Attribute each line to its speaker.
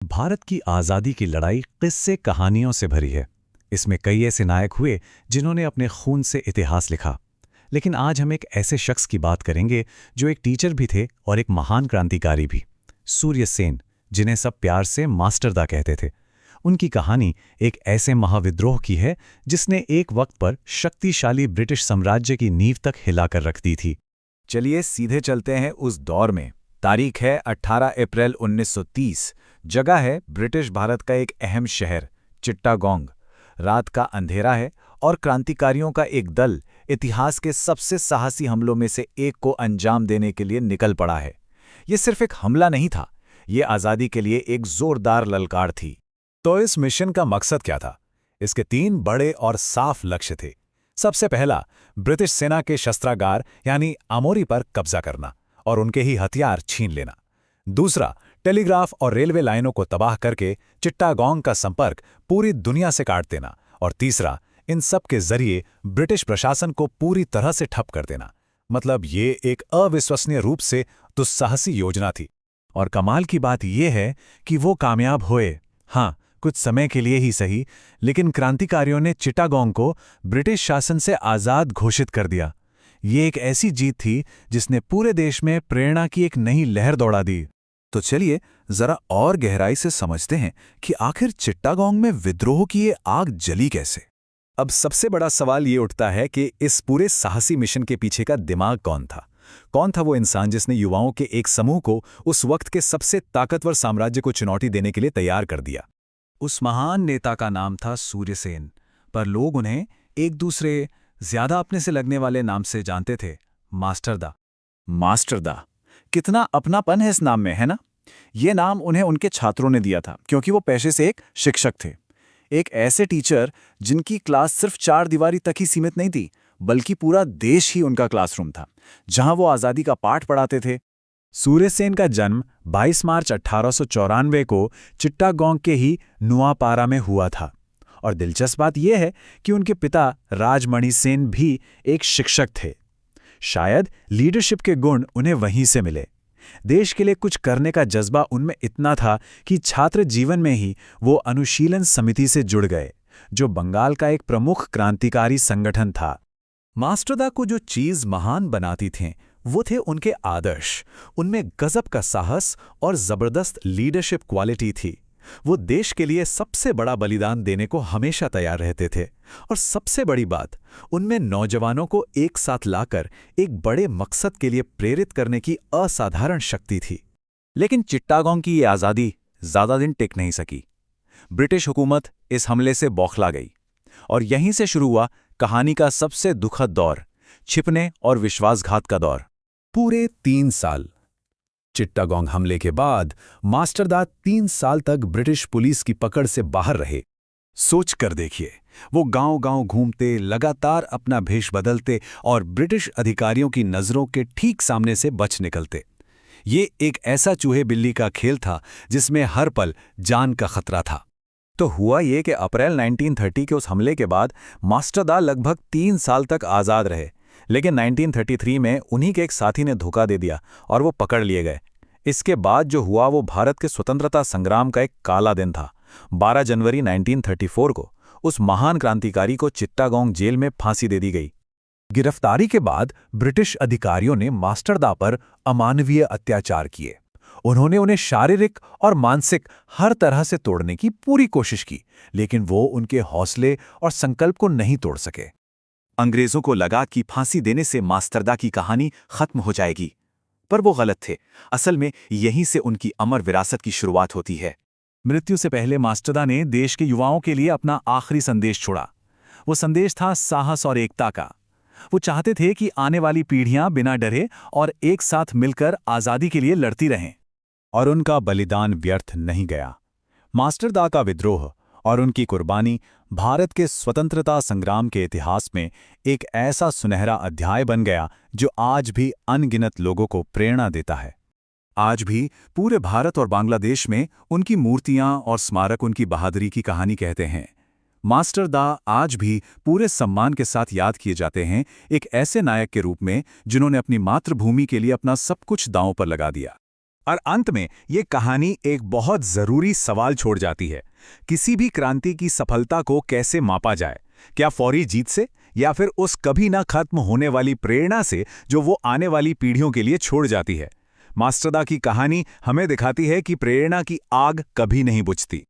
Speaker 1: भारत की आज़ादी की लड़ाई किस्से कहानियों से भरी है। इसमें कई ऐसे नायक हुए जिन्होंने अपने खून से इतिहास लिखा। लेकिन आज हम एक ऐसे शख्स की बात करेंगे जो एक टीचर भी थे और एक महान क्रांतिकारी भी, सूर्य सेन, जिन्हें सब प्यार से मास्टरदा कहते थे। उनकी कहानी एक ऐसे महाविद्रोह की है जिसने एक वक्त पर शक्तिशाली ब्रिटिश साम्राज्य की नींव तक हिलाकर रख दी थी।
Speaker 2: चलिए सीधे चलते हैं उस दौर में। तारीख है 18 अप्रैल 1930। जगह है ब्रिटिश भारत का एक अहम शहर चिट्टागोंग। रात का अंधेरा है और क्रांतिकारियों का एक दल इतिहास के सबसे साहसी हमलों में से एक को अंजाम देने के लिए निकल पड़ा है। ये सिर्फ एक हमला नहीं था, ये आज़ादी के लिए एक जोरदार ललकार थी।
Speaker 3: तो इस मिशन का मकसद क्या था? इसके 3 बड़े और साफ लक्ष्य थे। सबसे पहला, ब्रिटिश सेना के शस्त्रागार यानी आमोरी पर कब्जा करना और उनके ही हथियार छीन लेना। दूसरा, टेलीग्राफ और रेलवे लाइनों को तबाह करके चिट्टागोंग का संपर्क पूरी दुनिया से काट देना। और तीसरा, इन सब के जरिए ब्रिटिश प्रशासन को पूरी तरह से ठप कर देना। मतलब ये एक अविश्वसनीय रूप से दुस्साहसी योजना थी। और कमाल की बात यह है कि वो कामयाब हुए। हाँ, कुछ समय के लिए ही सही, लेकिन क्रांतिकारियों ने चिट्टागोंग को ब्रिटिश शासन से आज़ाद घोषित कर दिया। ये एक ऐसी जीत थी जिसने पूरे देश में प्रेरणा की एक नई लहर दौड़ा दी। तो चलिए जरा और गहराई से समझते हैं कि आखिर चिट्टागोंग में विद्रोह की ये आग जली कैसे। अब सबसे बड़ा सवाल ये उठता है कि इस पूरे साहसी मिशन के पीछे का दिमाग कौन था? कौन था वो इंसान जिसने युवाओं के एक समूह को उस वक्त के सबसे ताकतवर साम्राज्य को चुनौती देने के लिए तैयार कर दिया? उस महान नेता का नाम था सूर्य सेन, पर लोग उन्हें एक दूसरे ज्यादा अपने से लगने वाले नाम से जानते थे, मास्टरदा।
Speaker 2: मास्टरदा, कितना अपनापन है इस नाम में, है ना? ये नाम उन्हें उनके छात्रों ने दिया था क्योंकि वो पेशे से एक शिक्षक थे। एक ऐसे टीचर जिनकी क्लास सिर्फ 4 दीवारी तक ही सीमित नहीं थी, बल्कि पूरा देश ही उनका क्लासरूम था, जहां वो आज़ादी का पाठ पढ़ाते थे। सूर्य सेन का जन्म 22 मार्च 1894 को चिट्टागोंग के ही नुआपारा में हुआ था। और दिलचस्प बात यह है कि उनके पिता राजमणि सेन भी एक शिक्षक थे। शायद लीडरशिप के गुण उन्हें वहीं से मिले। देश के लिए कुछ करने का जज्बा उनमें इतना था कि छात्र जीवन में ही वो अनुशीलन समिति से जुड़ गए, जो बंगाल का एक प्रमुख क्रांतिकारी संगठन था। मास्टरदा को जो चीज़ महान बनाती थीं वो थे उनके आदर्श। उनमें गजब का साहस और जबरदस्त लीडरशिप क्वालिटी थी। वो देश के लिए सबसे बड़ा बलिदान देने को हमेशा तैयार रहते थे। और सबसे बड़ी बात, उनमें नौजवानों को एक साथ लाकर एक बड़े मकसद के लिए प्रेरित करने की असाधारण शक्ति थी। लेकिन चिट्टागोंग की ये आज़ादी ज़्यादा दिन टिक नहीं सकी। ब्रिटिश हुकूमत इस हमले से बौखला गई और यहीं से शुरू हुआ कहानी का सबसे दुखद दौर, छिपने और विश्वासघात का दौर।
Speaker 3: पूरे 3 साल। चिट्टागोंग हमले के बाद मास्टरदा 3 साल तक ब्रिटिश पुलिस की पकड़ से बाहर रहे। सोच कर देखिए, वो गांव-गांव घूमते, लगातार अपना भेष बदलते और ब्रिटिश अधिकारियों की नज़रों के ठीक सामने से बच निकलते। ये एक ऐसा चूहे बिल्ली का खेल था जिसमें हर पल जान का खतरा था।
Speaker 2: तो हुआ ये कि अप्रैल 1930 के उस हमले के बाद मास्टरदा लगभग 3 साल तक आज़ाद रहे। लेकिन 1933 में उन्हीं के एक साथी ने धोखा दे दिया और वो पकड़ लिए गए। इसके बाद जो हुआ वो भारत के स्वतंत्रता संग्राम का एक काला दिन था। 12 जनवरी 1934 को उस महान क्रांतिकारी को चिट्टागोंग जेल में फांसी दे दी गई।
Speaker 3: गिरफ्तारी के बाद ब्रिटिश अधिकारियों ने मास्टरदा पर अमानवीय अत्याचार किए। उन्होंने उन्हें शारीरिक और मानसिक हर तरह से तोड़ने की पूरी कोशिश की, लेकिन वो उनके हौसले और संकल्प को नहीं तोड़ सके।
Speaker 2: अंग्रेजों को लगा कि फांसी देने से मास्टरदा की कहानी खत्म हो जाएगी, पर वो गलत थे। असल में यहीं से उनकी अमर विरासत की शुरुआत होती है।
Speaker 3: मृत्यु से पहले मास्टरदा ने देश के युवाओं के लिए अपना आखिरी संदेश छोड़ा। वो संदेश था साहस और एकता का। वो चाहते थे कि आने वाली पीढ़ियां बिना डरे और एक साथ मिलकर आज़ादी के लिए लड़ती रहें। और उनका बलिदान व्यर्थ नहीं गया। मास्टरदा का विद्रोह और उनकी कुर्बानी भारत के स्वतंत्रता संग्राम के इतिहास में एक ऐसा सुनहरा अध्याय बन गया जो आज भी अनगिनत लोगों को प्रेरणा देता है। आज भी पूरे भारत और बांग्लादेश में उनकी मूर्तियां और स्मारक उनकी बहादुरी की कहानी कहते हैं। मास्टरदा आज भी पूरे सम्मान के साथ याद किए जाते हैं, एक ऐसे नायक के रूप में जिन्होंने अपनी मातृभूमि के लिए अपना सब कुछ दांव पर लगा दिया। और अंत में ये कहानी एक बहुत जरूरी सवाल छोड़ जाती है। किसी भी क्रांति की सफलता को कैसे मापा जाए? क्या फौरी जीत से, या फिर उस कभी ना खत्म होने वाली प्रेरणा से जो वो आने वाली पीढ़ियों के लिए छोड़ जाती है? मास्टरदा की कहानी हमें दिखाती है कि प्रेरणा की आग कभी नहीं बुझती।